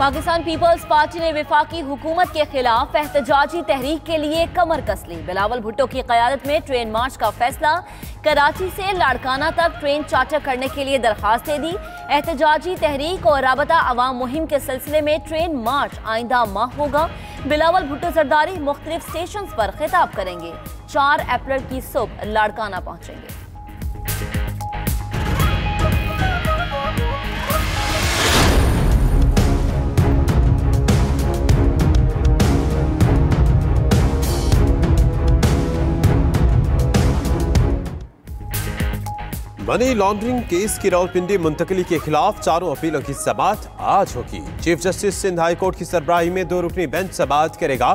Pakistan peoples party ने वफाकी हुकूमत के खिलाफ एहतजाजी तहरीक के लिए कमर कस ली। बिलावल भुट्टो की क़यादत में ट्रेन मार्च का फैसला। कराची से लाड़काना तक ट्रेन चार्टर करने के लिए दरखास्त दे दी। एहतजाजी तहरीक और राबता अवाम मुहिम के सिलसिले में ट्रेन मार्च आइंदा माह होगा। बिलावल भुट्टो जरदारी मुख्तलिफ स्टेशन पर खिताब करेंगे। 4 अप्रैल की सुबह लाड़काना पहुंचेंगे। मनी लॉन्ड्रिंग केस की रावलपिंडी मुंतकली के खिलाफ 4 अपीलों की समाअत आज होगी। Chief justice Sindh high court की सरबराही में 2 रुकनी बेंच समाअत करेगा।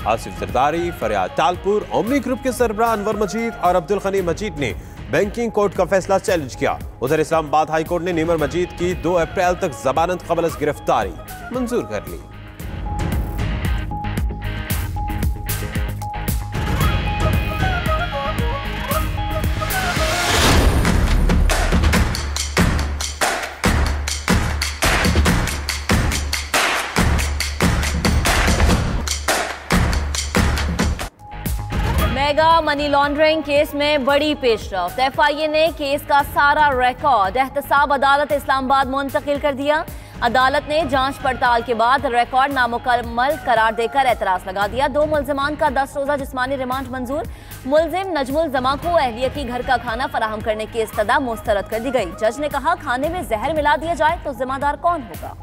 आसिफ जरदारी, फरियाद तालपुर, ओमनी ग्रुप के सरबराह अनवर मजीद और अब्दुल गनी मजीद ने बैंकिंग कोर्ट का फैसला चैलेंज किया। उधर इस्लामाबाद हाई कोर्ट ने नीमर मजीद की 2 अप्रैल तक जमानत कबल अज़ गिरफ्तारी मंजूर कर ली। मेगा मनी लॉन्ड्रिंग केस में बड़ी पेशरफ्त। FIA ने केस का सारा रिकॉर्ड एहतसाब अदालत इस्लामाबाद मुंतकिल कर दिया। अदालत ने जांच पड़ताल के बाद रिकॉर्ड नामुकम्मल करार देकर एतराज लगा दिया। 2 मुल्जिमान का 10 रोजा जिस्मानी रिमांड मंजूर। मुल्जिम नजमुल जमा को अहलिया की घर का खाना फराहम करने की इस्तदा मुस्तरद कर दी गई। जज ने कहा, खाने में जहर मिला दिया जाए तो जिम्मेदार कौन होगा।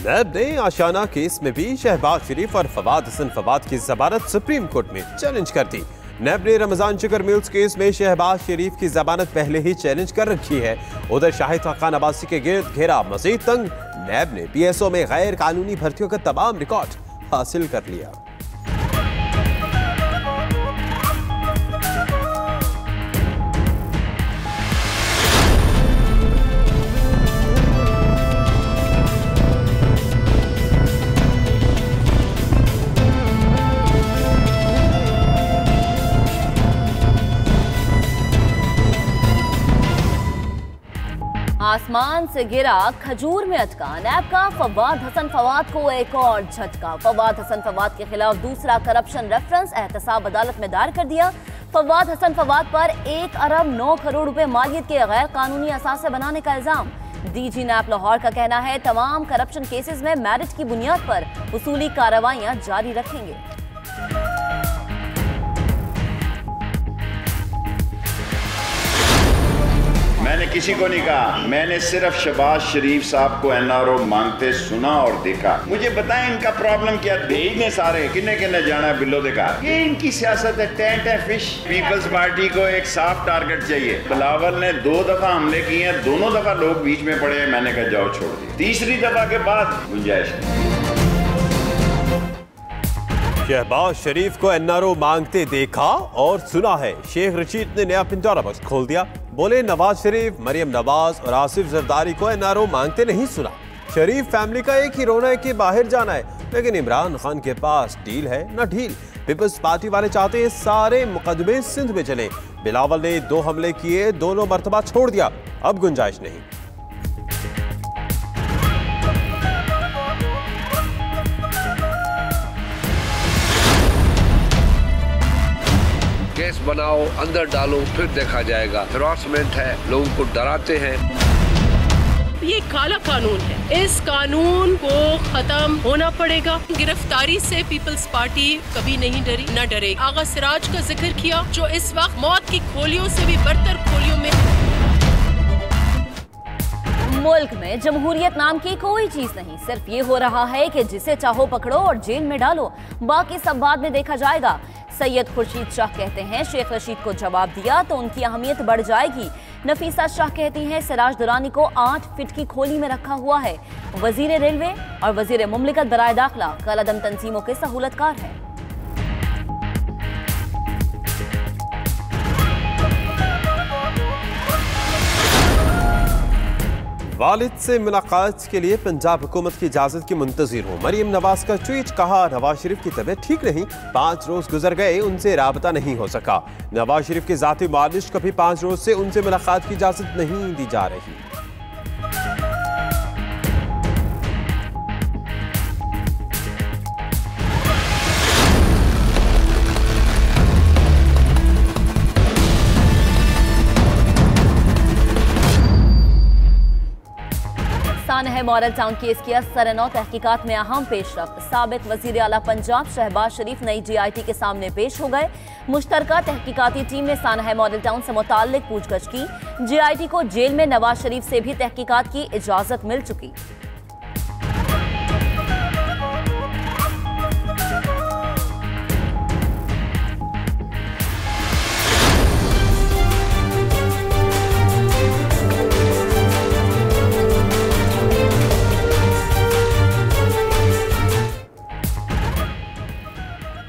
नैब ने आशाना केस में भी शहबाज शरीफ और फवाद हसन फवाद की जमानत सुप्रीम कोर्ट में चैलेंज कर दी। नैब ने रमजान शुगर मिल्स केस में शहबाज शरीफ की जमानत पहले ही चैलेंज कर रखी है। उधर शाहिद खान अब्बासी के गिर्द घेरा मजीद तंग। नैब ने PSO में गैर कानूनी भर्तियों का तमाम रिकॉर्ड हासिल कर लिया। आसमान से गिरा खजूर में अटका। नैब का फवाद हसन फवाद को एक और झटका। फवाद हसन फवाद के खिलाफ दूसरा करप्शन रेफरेंस एहतसाब अदालत में दायर कर दिया। फवाद हसन फवाद पर 1 अरब 9 करोड़ रुपए मालियत के गैर कानूनी असासे बनाने का इल्जाम। DG नैब लाहौर का कहना है, तमाम करप्शन केसेस में मेरिट की बुनियाद पर उसूली कार्रवाइयां जारी रखेंगे। मैंने किसी को नहीं कहा, मैंने सिर्फ शहबाज शरीफ साहब को NRO मांगते सुना और देखा। मुझे बताएं इनका प्रॉब्लम क्या। भेजने सारे किन्ने किन्ने जाना है बिल्लो देखा। ये इनकी सियासत है, टेंट है फिश। पीपल्स पार्टी को एक साफ टारगेट चाहिए। बिलावल ने 2 दफा हमले किए हैं, दोनों दफा लोग बीच में पड़े हैं। मैंने कहा जाओ छोड़ दिया। तीसरी दफा के बाद गुंजाइश नहीं। शहबाज शरीफ को NRO मांगते देखा और सुना है। शेख रशीद ने नया पिंजौरा बख्श खोल दिया। बोले, नवाज शरीफ, मरियम नवाज और आसिफ जरदारी को NRO मांगते नहीं सुना। शरीफ फैमिली का एक ही रोना है कि बाहर जाना है, लेकिन इमरान खान के पास डील है न ढील। पीपल्स पार्टी वाले चाहते हैं सारे मुकदमे सिंध में चले। बिलावल ने 2 हमले किए, दोनों मर्तबा छोड़ दिया, अब गुंजाइश नहीं। केस बनाओ, अंदर डालो, फिर देखा जाएगा। हरासमेंट है, लोगों को डराते हैं। ये काला कानून है, इस कानून को खत्म होना पड़ेगा। गिरफ्तारी से पीपल्स पार्टी कभी नहीं डरी, न डरेगी। आगा सिराज का जिक्र किया, जो इस वक्त मौत की खोलियों से भी बदतर खोलियों में। मुल्क में जमहूरियत नाम की कोई चीज नहीं। सिर्फ ये हो रहा है कि जिसे चाहो पकड़ो और जेल में डालो, बाकी सब बाद में देखा जाएगा। सैयद खुर्शीद शाह कहते हैं, शेख रशीद को जवाब दिया तो उनकी अहमियत बढ़ जाएगी। नफीसा शाह कहती हैं, सिराज दुरानी को 8 फीट की खोली में रखा हुआ है। वजीर रेलवे और वजीर मुमलिकत बराए दाखिला कालादम तंजीमों के सहूलतकार हैं। वालिद से मुलाकात के लिए पंजाब हुकूमत की इजाजत की मुंतजिर हूँ। मरियम नवाज का ट्वीट, कहा नवाज शरीफ की तबीयत ठीक नहीं, 5 रोज गुजर गए, उनसे राबता नहीं हो सका। नवाज शरीफ के जाती मालिश, कभी 5 रोज से उनसे मुलाकात की इजाजत नहीं दी जा रही। सानह मॉडल टाउन केस की सरनौ तहकीकात में अहम पेशरफ्त। साबिक वजीर आला पंजाब शहबाज शरीफ नई GIT के सामने पेश हो गए। मुश्तरका तहकीकाती टीम ने सानह मॉडल टाउन से मुताल्लिक पूछगछ की। GIT को जेल में नवाज शरीफ से भी तहकीकात की इजाजत मिल चुकी।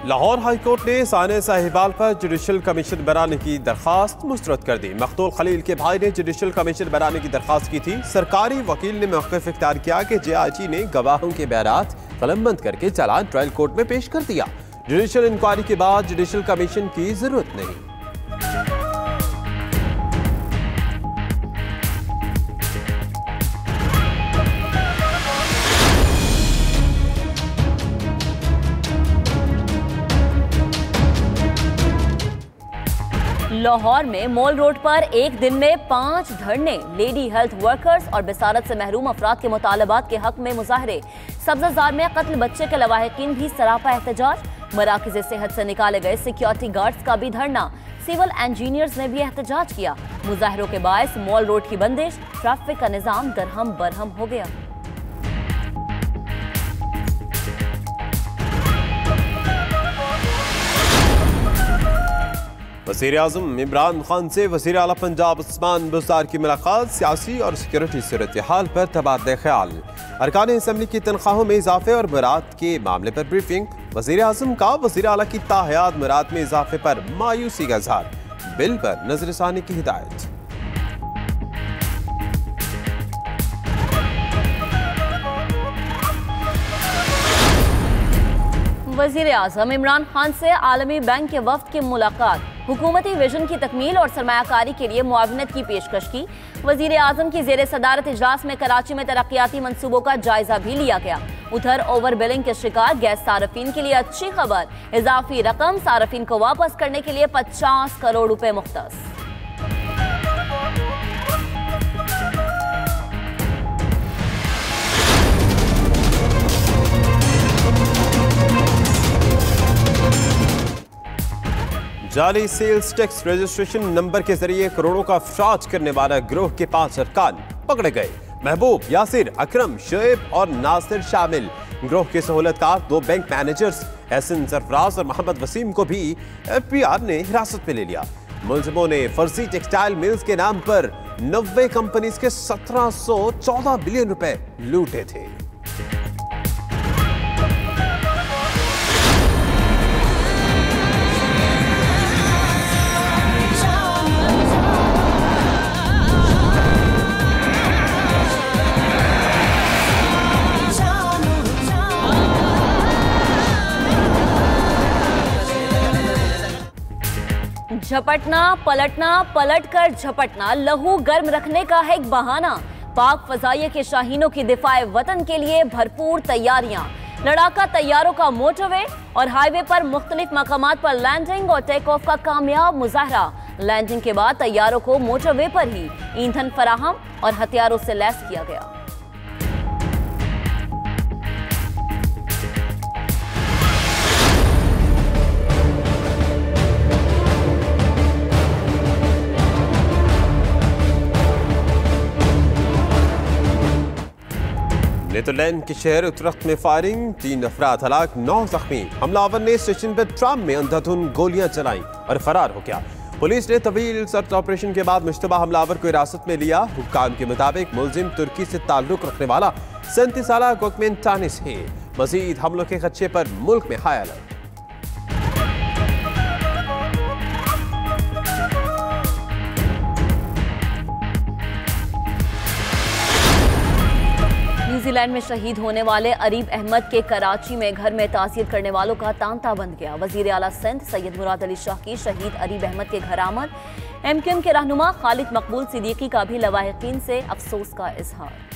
लाहौर हाई कोर्ट ने सानिया साहिबाल पर जुडिशल कमीशन बनाने की दरखास्त मुस्तरद कर दी। मकतूल खलील के भाई ने जुडिशल कमीशन बनाने की दरखास्त की थी। सरकारी वकील ने मौक़िफ़ इख्तियार किया कि JIT ने गवाहों के बयानात कलमबंद करके चालान ट्रायल कोर्ट में पेश कर दिया। जुडिशल इंक्वायरी के बाद जुडिशल कमीशन की जरूरत नहीं। लाहौर में मॉल रोड पर एक दिन में 5 धरने। लेडी हेल्थ वर्कर्स और बिसारत से महरूम अफराद के मुतालबात के हक में मुजाहरे। सब्ज़ाजार में कत्ल बच्चे के लवाहिकीन भी सरापा एहतजाज। मराकज़ सेहत से निकाले गए सिक्योरिटी गार्ड्स का भी धरना। सिविल इंजीनियर्स ने भी एहतजाज किया। मुजाहरों के बायस मॉल रोड की बंदिश, ट्रैफिक का निज़ाम दरहम बरहम हो गया। वज़ीर आज़म इमरान खान से वज़ीर आला पंजाब उस्मान बुज़दार की मुलाकात। सियासी और सिक्योरिटी सूरत हाल पर तबादले ख्याल। अरकान असम्बली की तनख्वाहों में इजाफे और मुराद के मामले पर ब्रीफिंग। वज़ीर आज़म का वज़ीर आला की ताहयात मुराद में इजाफे पर मायूसी का इज़हार। बिल पर नजरसानी की हिदायत। वज़ीर आज़म इमरान खान से आलमी बैंक के वफ्द की मुलाकात। हुकूमती विजन की तकमील और सरमायाकारी के लिए मुआवनत की पेशकश की। वज़ीर आज़म की ज़ेर सदारत इजलास में कराची में तरक्याती मंसूबों का जायजा भी लिया गया। उधर ओवर बिलिंग के शिकार गैस सार्फिन के लिए अच्छी खबर। इजाफी रकम सार्फिन को वापस करने के लिए 50 करोड़ रुपए मुख्तस। जाली सेल्स टैक्स रजिस्ट्रेशन नंबर के जरिए करोड़ों का फ्रॉड करने वाला गिरोह के 5 अरकान पकड़े गए। महबूब, यासिर, अकरम, शोएब और नासिर शामिल। गिरोह के सहूलतकार 2 बैंक मैनेजर्स एहसन सरफराज और मोहम्मद वसीम को भी FBR ने हिरासत में ले लिया। मुलजिमों ने फर्जी टेक्सटाइल मिल्स के नाम पर 90 कंपनीज के 1714 बिलियन रुपए लूटे थे। झपटना पलटना, पलटकर झपटना लहू गर्म रखने का है एक बहाना। पाक फजाइये के शाहीनों की दिफाए वतन के लिए भरपूर तैयारियां। लड़ाका तैयारों का मोटरवे और हाईवे पर मुख्तलिफ मकामात पर लैंडिंग और टेक ऑफ का कामयाब मुजाहरा। लैंडिंग के बाद तैयारों को मोटरवे पर ही ईंधन फराहम और हथियारों से लैस किया गया। नीदरलैंड के शहर उतरख्त में फायरिंग, 3 अफराद हलाक, 9 जख्मी। हमलावर ने स्टेशन पर ट्राम में अंधाधुंध गोलियां चलाई और फरार हो गया। पुलिस ने तवील सर्च ऑपरेशन के बाद मुश्तबा हमलावर को हिरासत में लिया। हुक्काम के मुताबिक मुलजिम तुर्की से ताल्लुक रखने वाला 37 साला गोकमेन टानिस है। मजीद हमलों के खदशे पर मुल्क में हाई अलर्ट। न्यूजीलैंड में शहीद होने वाले अरीब अहमद के कराची में घर में ताज़ियत करने वालों का तांता बंध गया। वजीर आला सिंध सैयद मुराद अली शाह की शहीद अरीब अहमद के घर आमद। MQM के रहनुमा खालिद मकबूल सिद्दीकी का भी लवाहिकीन से अफसोस का इजहार।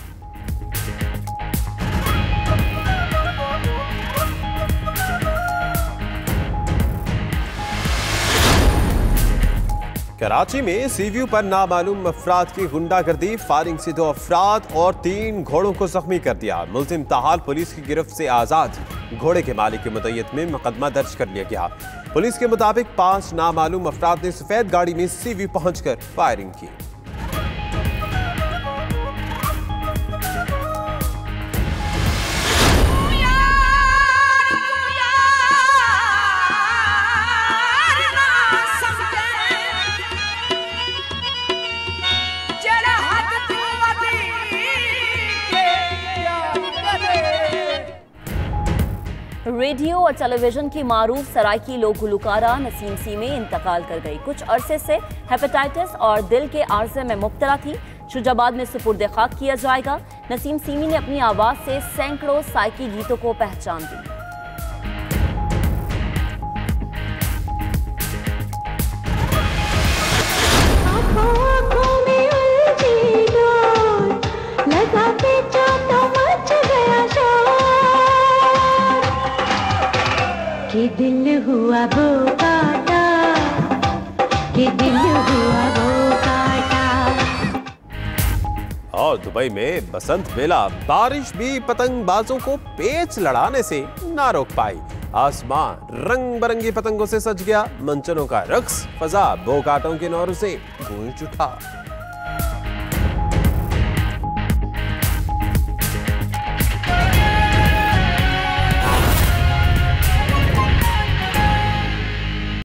कराची में सीव्यू पर नामालूम अफराद की गुंडागर्दी, फायरिंग से 2 अफराद और 3 घोड़ों को जख्मी कर दिया। मुलजिम ताहाल पुलिस की गिरफ्त से आजाद। घोड़े के मालिक की मुद्दत में मुकदमा दर्ज कर लिया गया। पुलिस के मुताबिक 5 नामालूम अफराद ने सफेद गाड़ी में सीव्यू पहुंचकर फायरिंग की। रेडियो और टेलीविजन की मारूफ सराइकी लोक गुलकारा नसीम सीमी इंतकाल कर गई। कुछ अरसे से हेपेटाइटिस और दिल के आर्जे में मुब्तला थी। शुजाबाद में सुपुर्द खाक किया जाएगा। नसीम सीमी ने अपनी आवाज से सैकड़ों साइकी गीतों को पहचान दी। कि दिल हुआ वो काटा, कि दिल हुआ वो काटा। और दुबई में बसंत मेला, बारिश भी पतंगबाजों को पेच लड़ाने से ना रोक पाई। आसमान रंग बिरंगी पतंगों से सज गया। मंचनों का रक्स, फजा बोकाटों के नौरों से गूंज उठा।